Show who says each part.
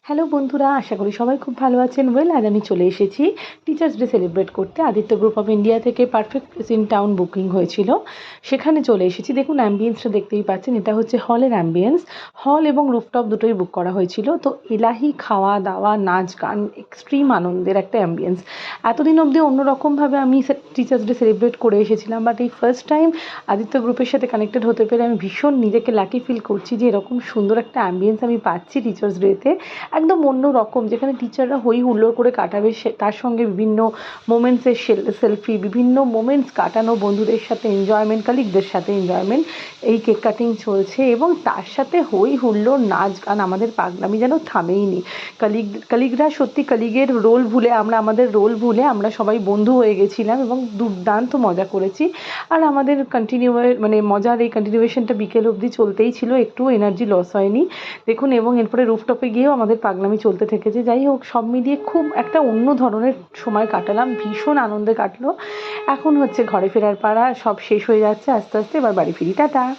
Speaker 1: Hello বন্ধুরা, আশা করি সবাই খুব ভালো আছেন। আজ আমি চলে এসেছি টিচার্স ডে সেলিব্রেট করতে। আদিত্য গ্রুপ অফ ইন্ডিয়া থেকে perfect place in town booking হয়েছিল, সেখানে চলে এসেছি। দেখুন অ্যাম্বিয়েন্সটা দেখতেই পাচ্ছেন, এটা হচ্ছে হলের অ্যাম্বিয়েন্স। হল এবং রুফটপ দুটোই বুক করা হয়েছিল। তো এলাহি খাওয়া দাওয়া, নাচ গান, এক্সট্রিম আনন্দের একটা অ্যাম্বিয়েন্স। এতদিন অবধি অন্যরকমভাবে আমি টিচার্স ডে সেলিব্রেট করে এসেছিলাম, বাট এই ফার্স্ট টাইম আদিত্য গ্রুপের সাথে কানেক্টেড হতে পেরে আমি ভীষণ নিজেকে লাকি ফিল করছি যে এরকম সুন্দর একটা অ্যাম্বিয়েন্স আমি পাচ্ছি টিচার্স ডেতে। একদম অন্য রকম, যেখানে টিচাররা হই হুল্লোড় করে কাটাবে, তার সঙ্গে বিভিন্ন মোমেন্টসের সেলফি, বিভিন্ন মোমেন্টস কাটানো, বন্ধুদের সাথে এনজয়মেন্ট, কালিগদের সাথে এনজয়মেন্ট, এই কেক কাটিং চলছে এবং তার সাথে হই হুল্লোড়, নাচ গান, আমাদের পাগলামি যেন থামেইনি। কালিগরা সত্যি কালিগের রোল ভুলে, আমরা আমাদের রোল ভুলে আমরা সবাই বন্ধু হয়ে গেছিলাম এবং দুর্দান্ত মজা করেছি। আর আমাদের মজার এই কন্টিনিউয়েশনটা বিকেল অবধি চলতেই ছিল, একটু এনার্জি লস হয়নি দেখুন। এবং এরপরে রুফটপে গিয়েও আমাদের পাগলামি চলতে থেকেছে। যাই হোক, সব মিলিয়ে খুব একটা অন্য ধরনের সময় কাটালাম, ভীষণ আনন্দে কাটলো। এখন হচ্ছে ঘরে ফেরার পাড়া, সব শেষ হয়ে যাচ্ছে আস্তে আস্তে, এবার বাড়ি ফিরি, টাটা।